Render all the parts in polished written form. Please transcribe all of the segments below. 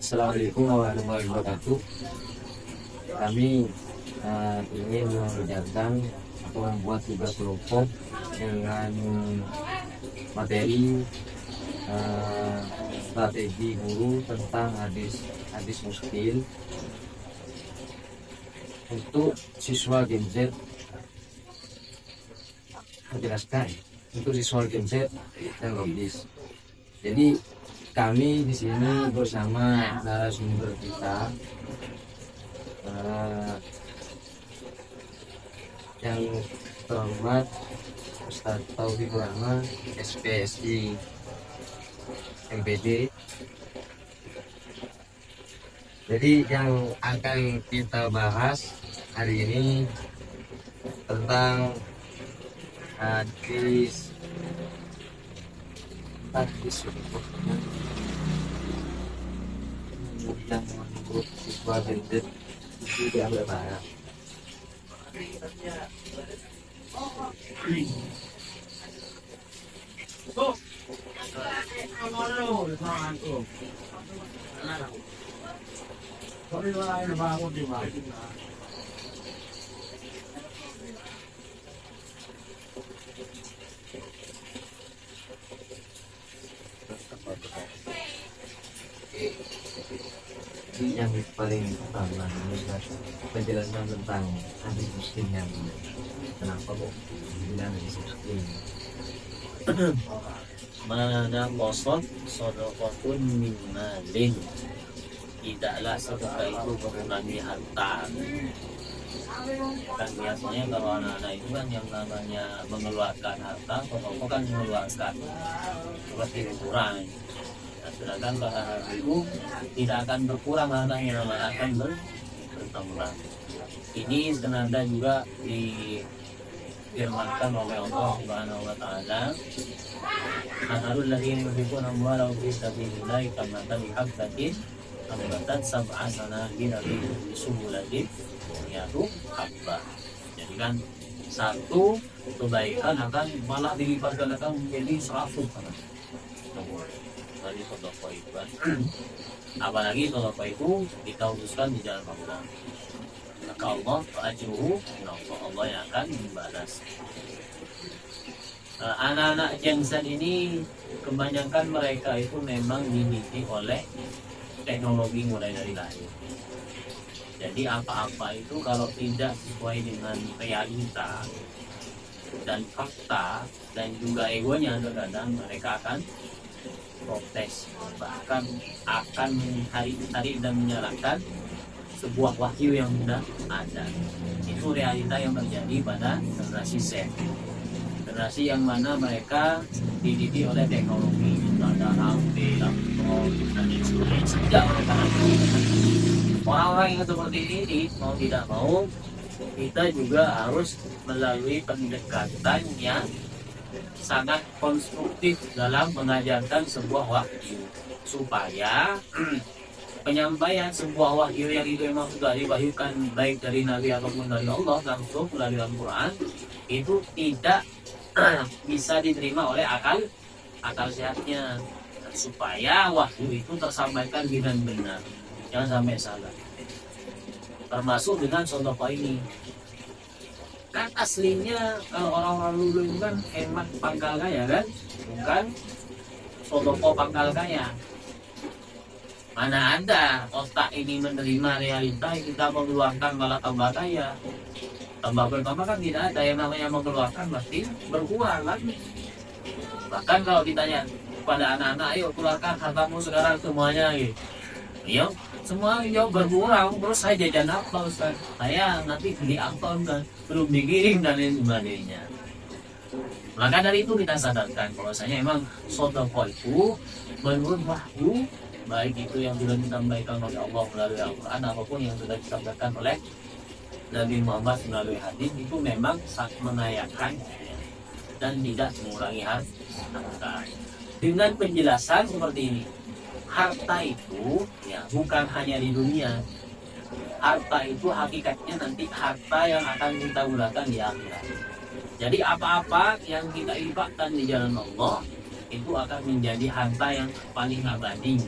Assalamualaikum warahmatullahi wabarakatuh. Kami ingin mengerjakan atau membuat tugas kelompok dengan materi strategi guru tentang hadis muskil untuk siswa Gen Z. Menjelaskan untuk siswa Gen Z dan logis. Jadi kami di sini bersama narasumber kita yang terhormat Ustaz Taufikur Rahman, SPSI MPD. Jadi yang akan kita bahas hari ini tentang hadis yang menurut siswa Gen Z itu diambil barang. Yang paling utama adalah penjelasan tentang hadis muslim yang kenapa kok bilang hadis muslim. Mana kosong sodokotun min malin, tidaklah sedekah itu mengurangi harta. Kan biasanya kalau anak-anak itu kan yang namanya mengeluarkan harta, pokok kan mengeluarkan pasti kurang. Nah, sedangkan kalau itu tidak akan berkurang hartanya, malah akan bertambah. Ini senada juga difirmankan oleh Allah Subhanahu wa taala, "Mahalul ladzina yunfiquna amwalahum fi sabilillah kamathali habbatin ambatat sab'a sanabila fi sumbulatin mi'atu habbah." Jadi kan satu kebaikan akan malah dilipat gandakan menjadi 100 dari sedekah itu kan. Apalagi sedekah itu ditauduskan di jalan Allah, maka Allah ajruhu Allah yang akan membalas. Anak-anak Gen Z ini kebanyakan mereka itu memang dididik oleh teknologi mulai dari lahir. Jadi apa-apa itu kalau tidak sesuai dengan realita dan fakta dan juga egonya, kadang mereka akan protes, bahkan akan mencari dan menyalahkan sebuah wahyu yang sudah ada. Itu realita yang terjadi pada generasi Z, generasi yang mana mereka dididik oleh teknologi, ada HP, laptop, dan sebagainya. Sejak mereka orang-orang yang seperti ini mau tidak mau kita juga harus melalui pendekatan yang sangat konstruktif dalam mengajarkan sebuah wahyu, supaya penyampaian sebuah wahyu yang itu memang sudah diwahyukan baik dari Nabi ataupun dari Allah langsung melalui Al-Quran itu tidak bisa diterima oleh akal sehatnya, supaya wahyu itu tersampaikan dengan benar, jangan sampai salah. Termasuk dengan sedekah ini. Kan aslinya kalau orang-orang dulu itu kan hemat pangkal kaya kan, bukan sedekah pangkal kaya. Mana ada otak ini menerima realita kita mengeluarkan malah tambah kaya. Tambah bertambah kan tidak ada, yang namanya mengeluarkan pasti berkurang lagi. Bahkan kalau ditanya pada anak-anak, ayo keluarkan hartamu sekarang semuanya gitu. Ayo, semua berkurang, terus saya jajan apa Ustaz? Saya nanti beli akun kan, belum dikirim dan lain sebagainya. Maka dari itu kita sadarkan bahwasanya emang sedekah itu menurut wahyu, baik itu yang sudah disampaikan oleh Allah melalui Al-Quran apapun yang sudah disampaikan oleh Nabi Muhammad melalui hadis, itu memang sangat menayakan dan tidak mengurangi harta. Dengan penjelasan seperti ini, harta itu ya bukan hanya di dunia. Harta itu hakikatnya nanti harta yang akan kita gunakan di akhirat. Jadi apa-apa yang kita infakkan di jalan Allah itu akan menjadi harta yang paling abadi.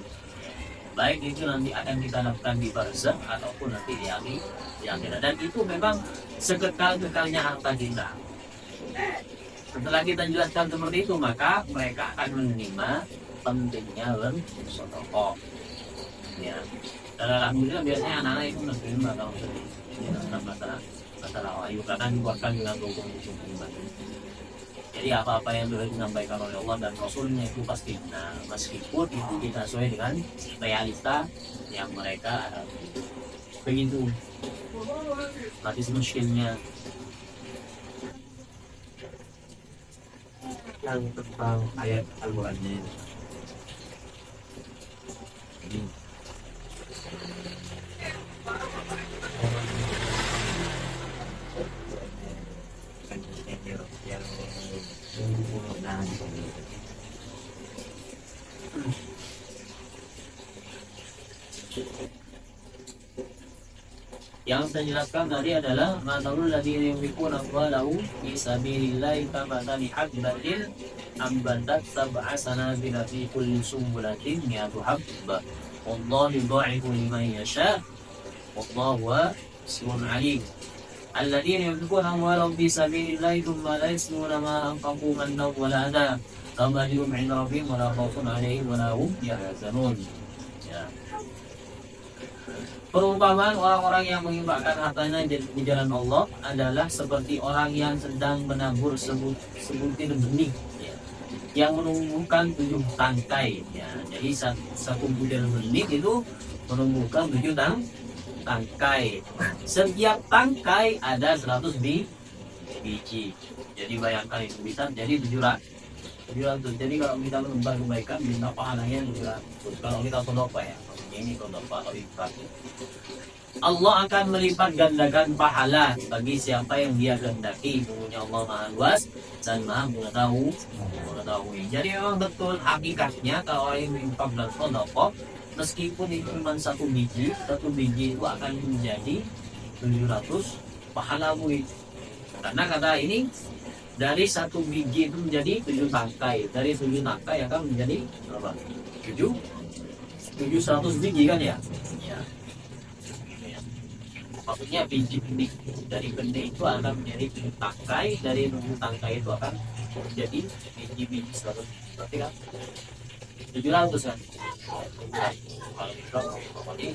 baik itu nanti akan kita lakukan di barzakh ataupun nanti di akhirat. Dan itu memang sekekal-kekalnya harta kita. Setelah kita jelaskan seperti itu, maka mereka akan menerima pentingnya bersedekah. Ya. Dan alhamdulillah biasanya anak-anak itu menerima kalau masalah wahyu, karena dikuatkan dengan hukum-hukum iman. Jadi apa-apa yang sudah disampaikan oleh Allah dan Rasulnya itu pasti benar, meskipun itu kita sesuai dengan realita yang mereka alami. Begitu hadis muskilnya. Yang tentang ayat Al-Qurannya ini yang menggunakan Yang saya jelaskan tadi adalah matalul ladzina yunfiquna amwalahum fi sabilillahi kamathali habbatin ambatat sab'a sanabila fi kulli sumbulatin mi'atu habbah wallahu yudha'ifu liman yasha' wallahu wasi'un 'alim. Alladzina yunfiquna amwalahum fi sabilillahi thumma la yasnuna ma anfaqu mannan wa la adha lahum ajruhum 'inda rabbihim wa la khawfun 'alaihim wa la hum yahzanun. Ya. Perumpamaan orang-orang yang menginfakkan hartanya di jalan Allah adalah seperti orang yang sedang menabur sebutir benih, ya, yang menumbuhkan 7 tangkai. Ya. Jadi satu butir benih itu menumbuhkan 7 tangkai. Setiap tangkai ada 100 biji. Jadi bayangkan itu bisa jadi 700. Jadi kalau kita menebar kebaikan, minta pahalanya 700. Kalau kita sedekah ya. Ini sedekah atau infak. Allah akan melipat gandakan pahala bagi siapa yang dia kehendaki. Sesungguhnya Allah Maha Luas dan Maha mengetahui. Jadi memang betul hakikatnya kalau yang infak dan sedekah, meskipun itu cuma satu biji itu akan menjadi 700 pahala murid. Karena kata ini dari satu biji itu menjadi 7 tangkai, dari 7 tangkai akan menjadi berapa? 700 biji kan ya? Ya. Maksudnya biji benih dari benih itu akan menjadi 7 tangkai, dari 7 tangkai itu akan menjadi biji-biji 100. Berarti kan 700 kan? Kalau kita pokoknya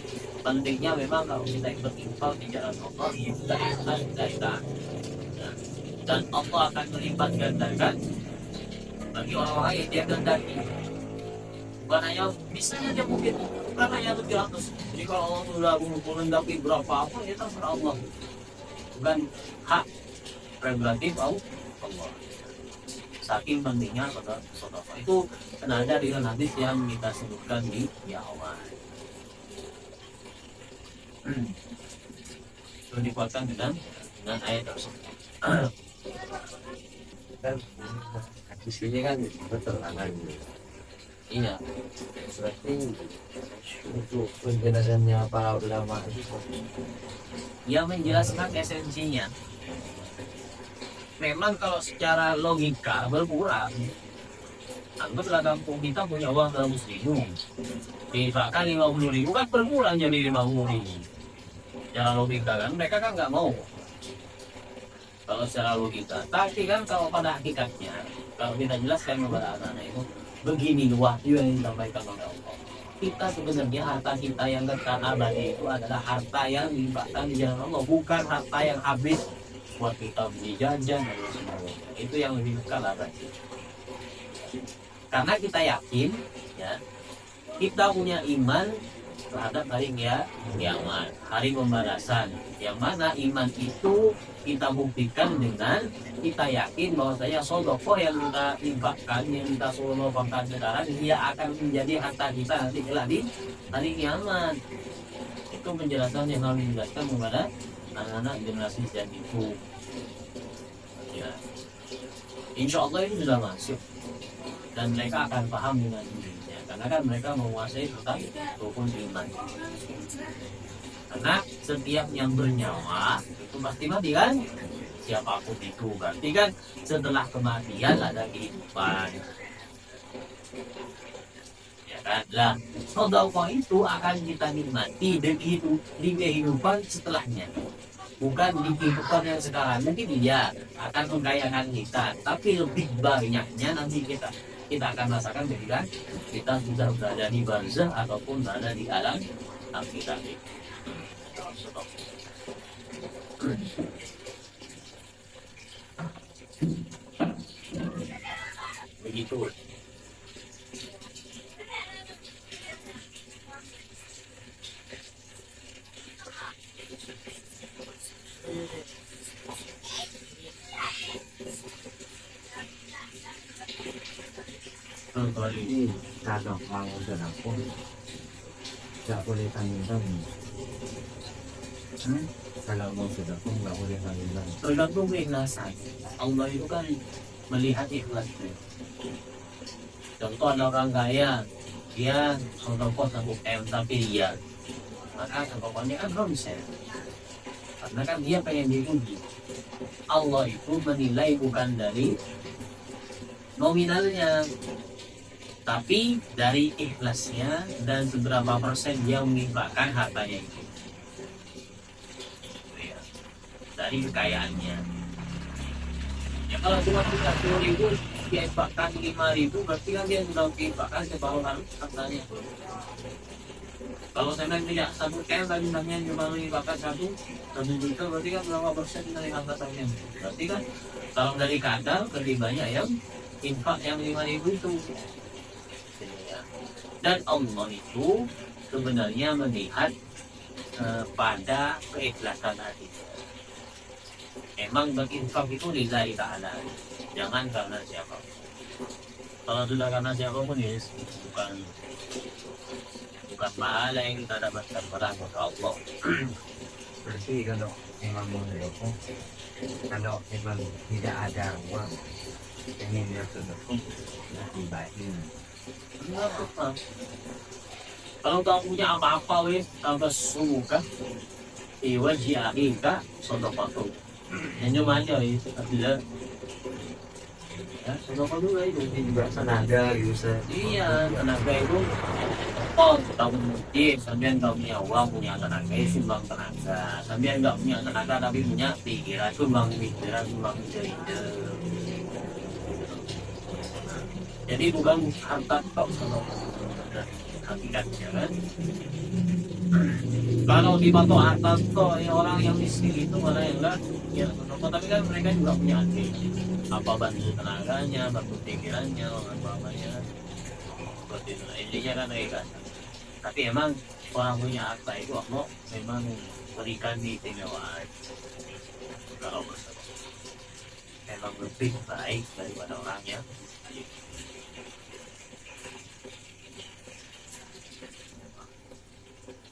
pentingnya memang kalau kita berinfak di jalan Allah itu dari taat. Dan Allah akan melipat gandakan bagi orang-orang yang dia kehendaki. Bukan hanya bisa saja mungkin, bukan hanya 700. Jadi kalau Allah sudah menghendaki berapa apa, ya terserah Allah. Bukan hak prerogatif Allah. Saking pentingnya sedekah itu senada dengan hadis yang kita sebutkan di awal. Itu dikuatkan dengan ayat tersebut. kan di sini kan betul kan? Iya. Berarti untuk penjelasannya para ulama itu Yang menjelaskan esensinya. Memang kalau secara logika berkurang. Anggaplah kampung kita punya uang 100.000. Diinfakkan 50.000 kan berkurang jadi 50.000. Secara logika kan mereka kan nggak mau. Kalau secara logika. Tapi kan kalau pada hakikatnya, kalau kita jelaskan kepada anak-anak itu, begini wahyu yang disampaikan oleh Allah. Kita sebenarnya harta kita yang kekal abadi itu adalah harta yang diinfakkan di jalan Allah, bukan harta yang habis buat kita beli jajan dan sebagainya. Itu yang lebih kekal abadi. Karena kita yakin, ya, kita punya iman terhadap hari kiamat, hari pembalasan. Yang mana iman itu kita buktikan dengan kita yakin bahwa saya sedekah yang kita infakkan, yang kita sedekahkan sekarang, dia akan menjadi harta kita nanti kelak di hari kiamat. Itu penjelasan yang harus dijelaskan kepada anak-anak generasi Z itu. Ya. Insya Allah ini sudah masuk dan mereka akan paham dengan dirinya, karena kan mereka menguasai tentang rukun iman. Karena setiap yang bernyawa itu pasti mati kan, siapapun itu. Berarti kan setelah kematian ada kehidupan. Ya. kan. Lah, sedekah itu akan kita nikmati di kehidupan setelahnya, bukan di kehidupan yang sekarang. Mungkin dia akan mengkayakan kita, tapi lebih banyaknya nanti kita akan rasakan ketika kita sudah berada di barzah ataupun berada di alam akhirat. Begitu. Jadi kalau mau sedekah nggak boleh tanggung-tanggung. Kalau mau sedekah nggak boleh tanggung-tanggung. Tergantung keikhlasan. Allah itu kan melihat ikhlas itu. Contoh ada orang kaya, dia sedekah 1 M tapi dia, maka sedekahnya kan romsen. Karena kan dia pengen dipuji. Allah itu menilai bukan dari nominalnya, tapi dari ikhlasnya dan seberapa persen dia menginfakkan hartanya itu. Ya, dari kekayaannya. Ya kalau cuma punya 10.000 dia infakkan 5.000, berarti kan dia sudah menginfakkan separuh hartanya. Kalau saya tidak 1 M tapi hanya cuma menginfakkan 1 juta, berarti kan berapa persen dari hartanya? Berarti kan kalau dari kadar lebih banyak yang infak yang 5.000 itu. Dan Allah itu sebenarnya melihat pada keikhlasan hati. Emang berinfak itu lillahi ta'ala, jangan karena siapa. Kalau sudah karena siapapun ya bukan pahala yang kita dapatkan pada Allah. Berarti kalau memang mau sedekah, kalau memang tidak ada uang, ingin bersedekah, lebih baik. Kalau kamu punya apa-apa wes tanpa suka, wajib kita sedekah tuh. Yang cuma aja itu adalah ya sedekah dulu itu. Ini juga tenaga gitu. Iya, tenaga itu. Oh, kamu mungkin sampean nggak punya uang, punya tenaga, sumbang tenaga. Sampean nggak punya tenaga tapi punya pikiran, sumbang pikiran, sumbang ide. Jadi bukan harta tok hakikatnya kan. Kalau dipatok harta tok ya orang yang miskin itu malah yang enggak ya sedekah, tapi kan mereka juga punya hati. Apa bantu tenaganya, bantu pikirannya, apa-apanya. Seperti itu. Intinya kan kayak. Tapi emang orang punya harta itu Allah memang berikan keistimewaan. Kalau bersedekah memang lebih baik daripada orangnya.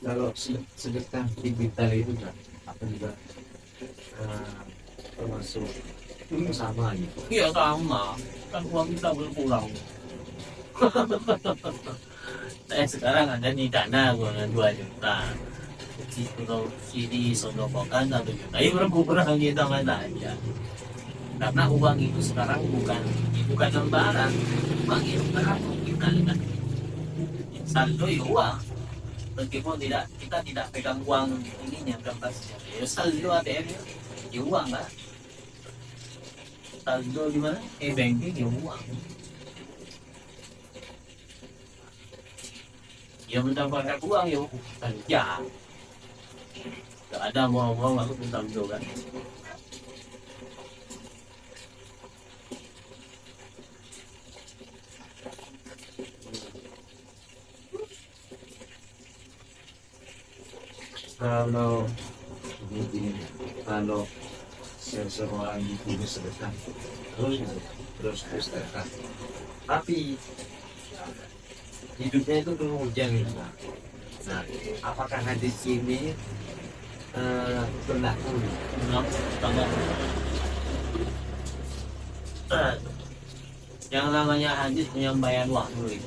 Kalau sedekah digital itu kan apa juga termasuk sama gitu. Iya sama, kan uang kita berkurang. Saya sekarang ada di dana dengan 2 juta. Kalau sini sodokokan 1 juta, ya berkurang di tangan aja. Karena uang itu sekarang bukan lembaran, uang itu sekarang kita kan. Saldo ya uang. Meskipun kita tidak pegang uang ininya kertasnya, ya saldo ATM ya uang lah. Saldo di mana? Banking ya uang. Ya mendapatkan uang ya kerja. Gak ada mau masuk saldo kan. Kalau kalau seseorang itu bersedekah terus bersedekah, tapi hidupnya itu kemudian gitu. Nah, apakah hadis ini berlaku? Yang namanya hadis penyampaian waktu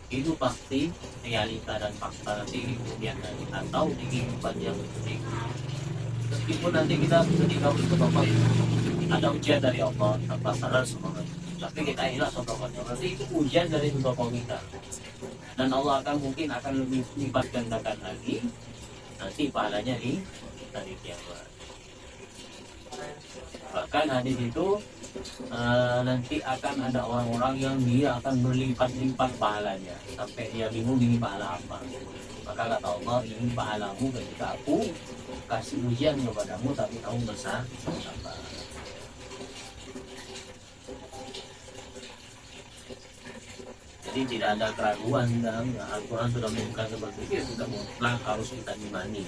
itu pasti realita dan fakta nanti kemudian hari atau di kehidupan yang penting. Meskipun nanti kita ketika bertobat ada ujian dari Allah tanpa sadar semangat kita tapi kita hilang sodokohnya. Berarti itu ujian dari sodokoh kita. Dan Allah akan lebih lipat gandakan lagi nanti pahalanya di hari kiamat. Bahkan hadis itu nanti akan ada orang-orang yang dia akan berlipat-lipat pahalanya sampai dia bingung ini pahala apa. Maka kata Allah, ini pahalamu ketika aku kasih ujian kepadamu tapi kamu bersabar. Jadi tidak ada keraguan dalam Al-Quran sudah menyebutkan seperti itu, sudah mutlak harus kita imani.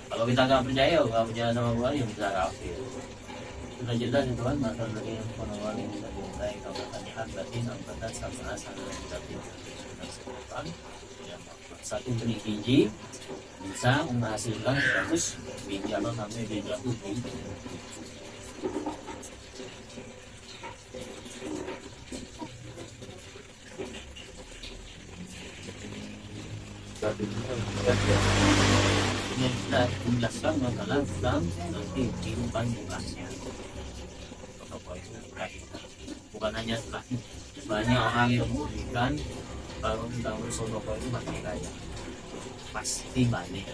Kalau kita nggak percaya sama Tuhan yang bisa kafir. Sudah jelas itu kan masalah dari yang penawar yang kita mintai kalau kalian batin angkatan sama asal yang kita sebutkan. Satu benih biji bisa menghasilkan 100 biji atau sampai 300 biji. Ini kita menjelaskan masalah Islam nanti kehidupan bebasnya. Bukan hanya setelah banyak orang yang memberikan kalau kita bersodoko itu pasti kaya, pasti banyak.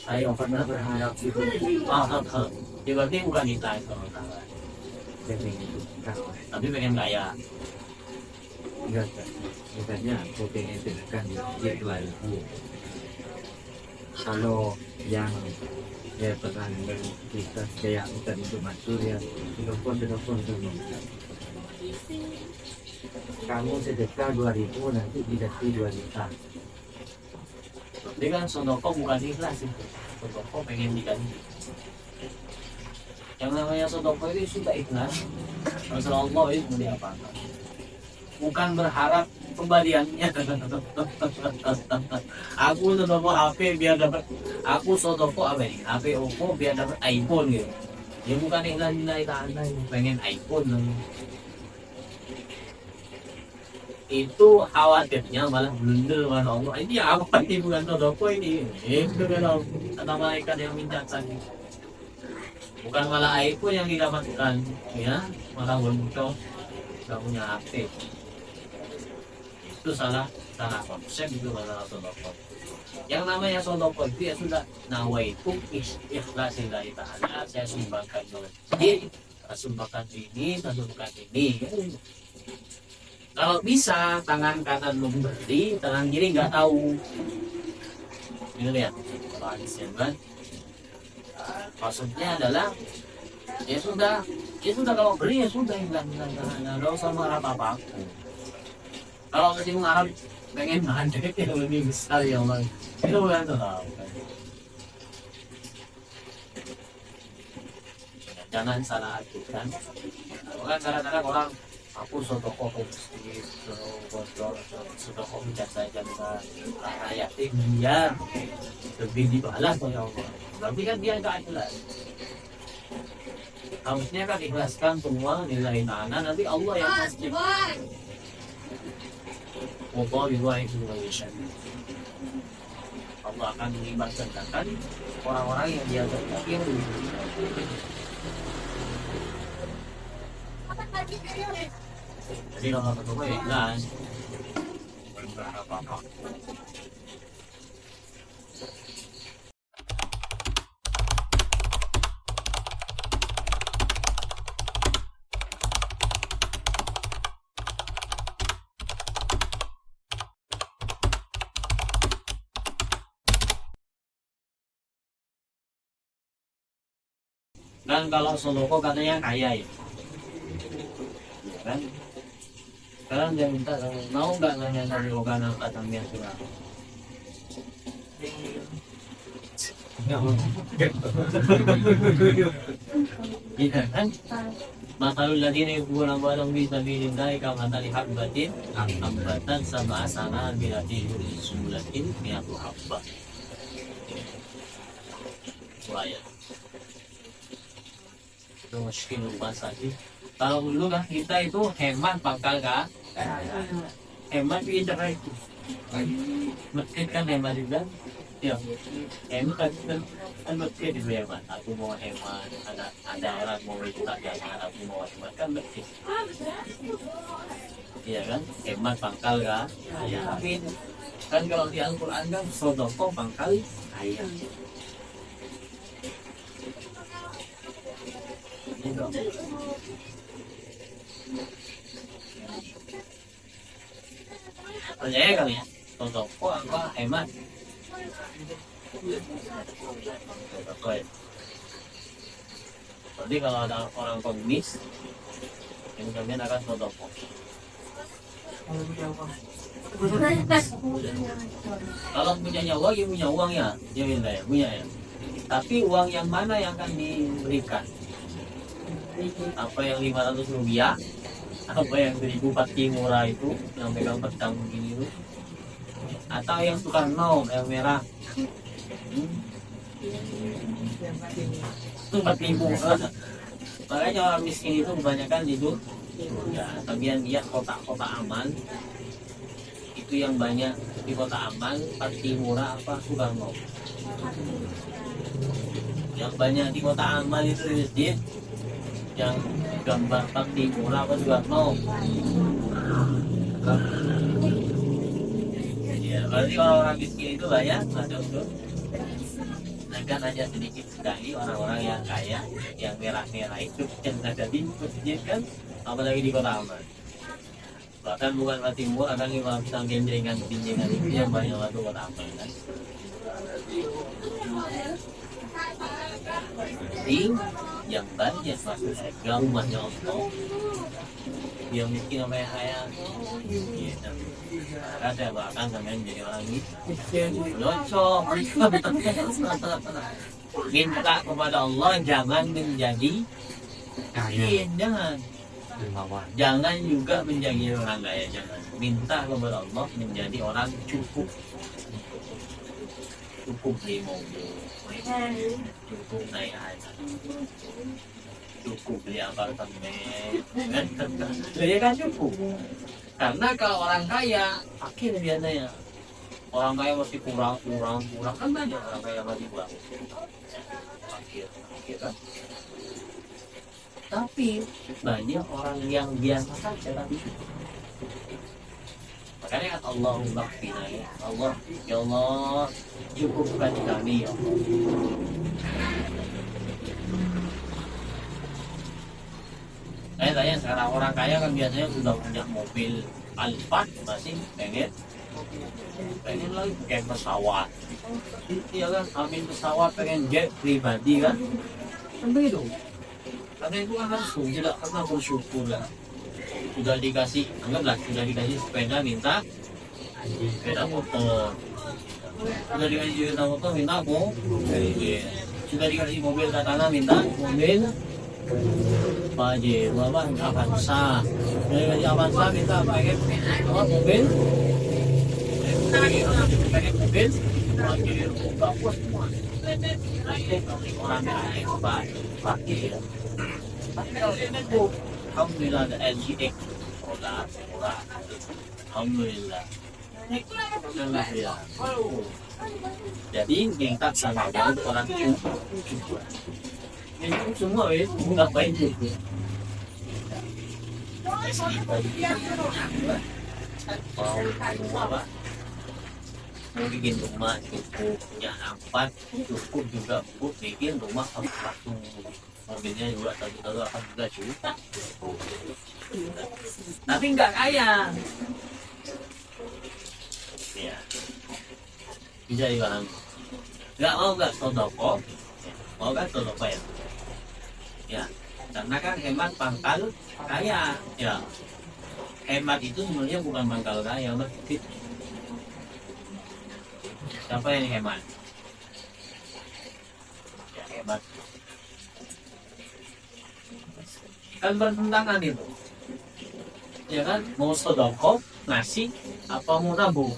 Saya pernah berharap itu ya berarti bukan kita itu tapi pengen kaya. Enggak, misalnya aku pengen tekan di lagu. Kalau yang ya pernah kita kayak tadi itu masuk ya telepon dulu. Kamu sedekah 2.000 nanti dikasih 2 juta. Jadi kan sodoko bukan ikhlas itu, sodoko pengen diganti. Yang namanya sodoko itu sudah ikhlas. Rasulullah itu mau diapakan? Bukan berharap kembaliannya. Aku sodoko HP biar dapat, aku sodoko apa ini? HP Oppo biar dapat iPhone gitu. Ya bukan ikhlas nilai tanah, pengen iPhone lagi. Itu khawatirnya malah blunder sama Allah. Ini apa ini bukan sodoko ini? Itu kan kata malaikat yang minta tadi. Bukan malah iPhone yang didapatkan, ya malah berbutuh nggak punya HP. Itu salah konsep, itu masalah sodoko. Yang namanya sodoko itu ya sudah nawaitu ikhlas lillahi ta'ala, saya sumbangkan masjid, saya sumbangkan ini, saya sumbangkan ini. Kalau bisa tangan kanan memberi, tangan kiri nggak tahu. Ini lihat kalau hadisnya kan. Maksudnya adalah ya sudah kalau beri ya sudah nggak usah mengharap apa-apa. Kalau masih mengharap pengen mandek yang lebih besar ya Allah, itu bukan tahu. Jangan salah artikan. Kan kadang-kadang orang aku sodoko mesti bocor, sodoko bicara saja dengan ayat biar lebih dibalas oleh Allah. Tapi kan dia nggak jelas. Harusnya kan ikhlaskan semua nilai tanah, nanti Allah yang pasti. Allah itu Allah akan melibatkan orang-orang yang dia berpikir. Jadi kalau ketemu ya ikhlas, bukan berharap apa-apa. Kan kalau sodoko katanya kaya ya, kan? Sekarang dia minta mau nggak nanya dari Ogana Katamia Surah? Iya kan? Masalul ladina yukuna balang bisa bilindahi kamatali habbatin ambatan sama asana bilati sumulatin miatu habba. Ayat itu mungkin lupa saja. Kalau dulu kan kita itu hemat bakal kan, hemat pinter itu. Masjid kan hemat juga. Ya, hemat kan betul di hemat. Aku mau hemat, ada orang mau minta jangan, aku mau hemat kan betul. Iya kan, hemat pangkal kan. Ya, tapi kan kalau di Al-Quran kan sodoko pangkal kaya. Gitu. Percaya kali ya, sodoko apa hemat? Sodoko ya. Jadi kalau ada orang komunis, yang kalian akan sodoko. Kalau punya nyawa, ya punya uang ya, ya punya ya. Tapi uang yang mana yang akan diberikan? Apa yang 500 rupiah? Apa yang 1000 pati murah itu, yang pegang pedang begini itu? Atau yang tukang nol, yang merah? Itu 4000. Makanya orang miskin itu kebanyakan itu ya, tapi yang lihat kota-kota aman itu yang banyak di kota aman pasti murah apa Soekarno. Yang banyak di kota aman itu di masjid yang gambar pasti murah apa Soekarno. Ya berarti orang miskin itu banyak masuk tuh. Nah kan hanya sedikit sekali orang-orang yang kaya yang merah-merah itu yang ada di masjid kan, apalagi di kota aman. Bahkan bukan Jawa Timur, akan 500 genjengan itu yang banyak waktu kota aman kan. Penting yang banyak masuk surga rumahnya Allah. Yang miskin sama yang kaya gitu. Ada bahkan sampai menjadi orang miskin nyocok. Minta kepada Allah jangan menjadi kaya, jangan juga menjadi orang kaya, jangan. Minta kepada Allah menjadi orang cukup beli mobil, cukup naik haji, cukup beli apartemen, jadi kan cukup. Karena kalau orang kaya fakir biasanya, orang kaya masih kurang kan banyak orang kaya masih kurang fakir kan. Tapi banyak orang yang biasa saja tapi makanya kata Allah bakfina ya Allah, ya Allah cukupkan kami ya Allah. Saya tanya sekarang orang kaya kan biasanya sudah punya mobil Alphard masih pengen lagi pakai pesawat, iya kan, ambil pesawat pengen jet pribadi kan begitu. Karena itu kan langsung tidak pernah bersyukur lah. Sudah dikasih, anggaplah sudah dikasih sepeda minta sepeda motor, sudah dikasih sepeda motor minta mobil, sudah dikasih mobil katana minta mobil Pajero apa Avanza, sudah dikasih Avanza minta pakai apa mobil Pajero bagus semua. Orang lain pakai alhamdulillah ada LGX murah. Alhamdulillah. Ya. Jadi kita sama orang itu semua ngapain juga. Mau bikin rumah cukup punya 4 cukup juga bikin rumah langsung mobilnya juga tahu akan juga cukup. Tapi nggak kaya ya, bisa dibilang nggak sodoko, mau kan sodoko ya karena kan hemat pangkal kaya ya. Hemat itu sebenarnya bukan pangkal kaya, betul. Siapa yang hemat? Ya hemat. Kan bertentangan itu. Ya kan? Mau sedekah, ngasih, apa mau nabung?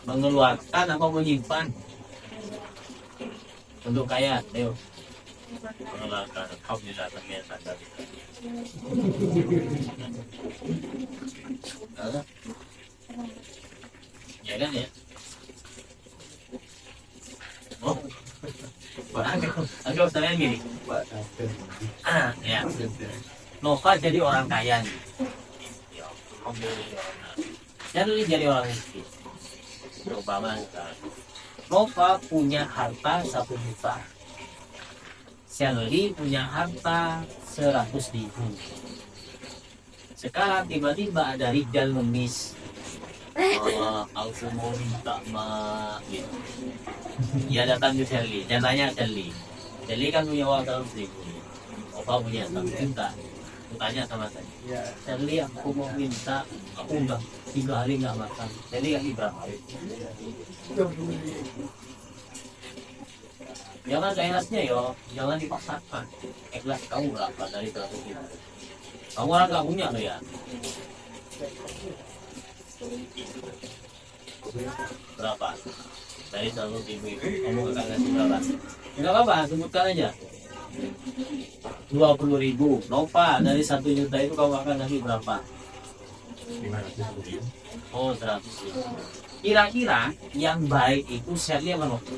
Mengeluarkan apa menyimpan? Untuk kaya, ayo. Mengeluarkan, alhamdulillah terbiasa tadi. Ya kan ya? Anggap saya gini, ya, Nova jadi orang kaya nih. Ya, alhamdulillah. Shelly jadi orang miskin. Obama sekarang. Nova punya harta 1 juta. Shelly punya harta 100.000. Sekarang tiba-tiba ada Rijal ngemis. Aku mau minta gitu. Dia datang ke Shelly, dia tanya Shelly. Shelly kan punya uang 100.000. Opa punya 1 juta. Aku tanya sama saya. Shelly, aku mau minta, aku udah 3 hari nggak makan. Shelly kasih berapa? Jangan seikhlasnya yo, jangan dipaksakan. Ikhlas kamu berapa dari 100.000? Kamu orang nggak punya lo ya? Berapa? Dari 100.000 itu kamu akan kasih berapa? Enggak apa-apa, sebutkan aja. 20.000. Nova dari 1 juta itu kamu akan kasih berapa? 500.000. Oh, 100.000. Kira-kira yang baik itu Shelly apa Nova?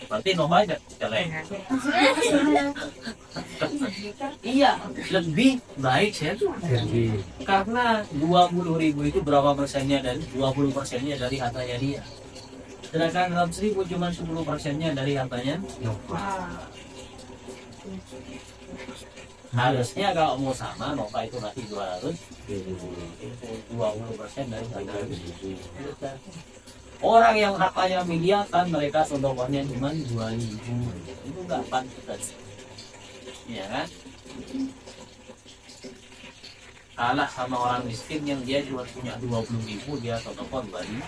Berarti Nova aja jelek. Iya, lebih baik Shelly. Karena 20.000 itu berapa persennya dari 20%-nya dari hartanya dia. Sedangkan 100.000 cuma 10%-nya dari hartanya. Harusnya kalau mau sama Nova itu masih 20% dari hartanya. Orang yang hartanya miliaran mereka sodokohnya cuma 2.000. Itu nggak pantas. Iya kan? Kalah sama orang miskin yang dia cuma punya 20.000, dia sodokoh 2.000.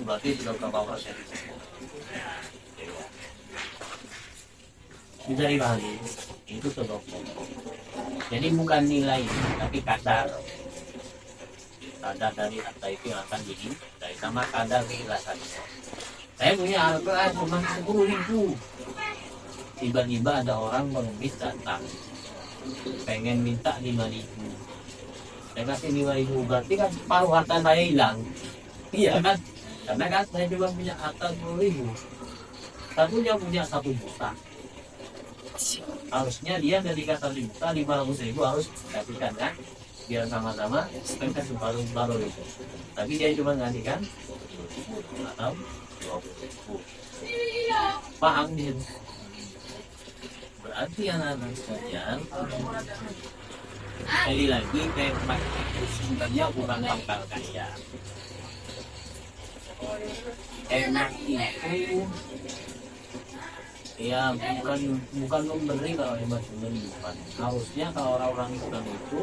Berarti sudah berapa persen? Bisa dibagi. Itu sodokoh. Jadi bukan nilai, tapi kadar. Kadar dari harta itu yang akan dari sama kadar keikhlasan. Saya punya harta cuma 10.000. Tiba-tiba ada orang mengemis datang, pengen minta 5.000. Saya kasih 5.000, berarti kan separuh harta saya hilang. Iya kan? Karena kan saya cuma punya harta 10.000. Satunya punya 1 juta. Harusnya dia dari 1 juta 500.000 harus kasihkan kan? Biar sama-sama setengah separuh itu. Tapi dia cuma ngasihkan atau 20.000. Paham dia? Berarti anak-anak sekalian, sekali lagi tempat itu sebenarnya bukan pangkal kaya. Enak itu ya bukan memberi, kalau hemat memberi bukan. Harusnya kalau orang-orang Islam itu,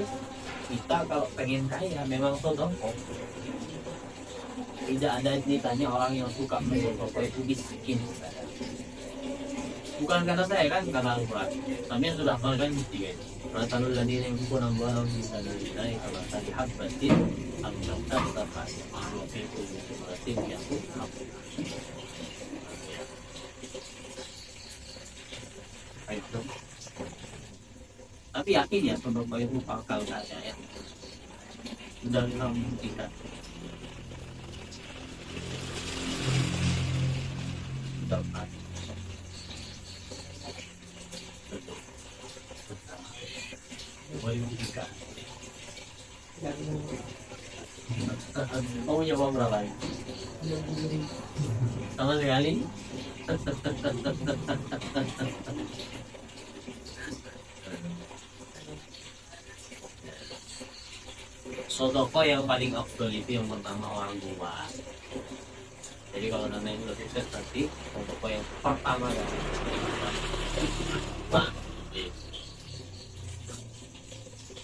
kita kalau pengen kaya memang sodoko. Tidak ada ceritanya orang yang suka mensodoko itu miskin. Bukan kata saya kan, kata Al-Quran. Kami sudah makan bukti. Rasulul ladina yang bukan ambalam bisa dari kalau tadi habbatin amnatan terpasih itu berarti yang itu. Tapi yakin ya sodoko itu pangkal kaya ya. Sudah kita membuktikan. Sudah boleh buktikan. Kamu nyoba berapa ini? Sama sekali? Sodoko yang paling afdol itu yang pertama orang tua. Jadi kalau namanya udah sukses nanti sodoko yang pertama kan. Wah,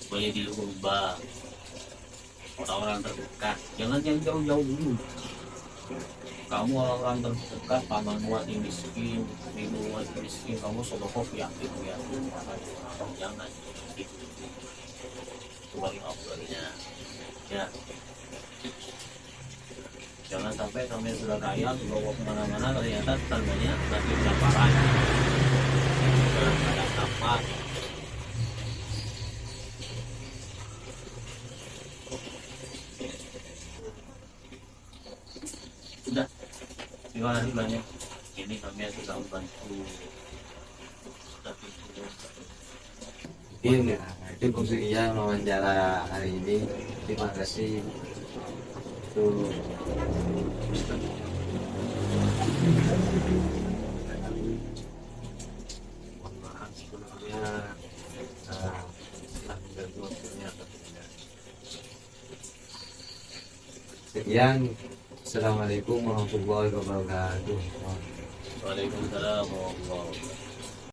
boleh diubah orang-orang terdekat, jangan yang jauh-jauh dulu. Kamu orang-orang terdekat, paman wati miskin, ibu wati miskin, kamu sodoko yakin jangan gitu. Itu paling afdolnya ya. Jangan sampai sampai sudah kaya, sudah bawa kemana-mana, ternyata tetangganya lagi kelaparan, ada sampah. Sudah kasih banyak. Ini kami sudah membantu. Mungkin cukup sekian wawancara hari ini. Terima kasih. Tuh. Mohon maaf sebelumnya. Telah mengganggu waktunya. Sekian. Assalamualaikum warahmatullahi wabarakatuh. Waalaikumsalam warahmatullahi wabarakatuh.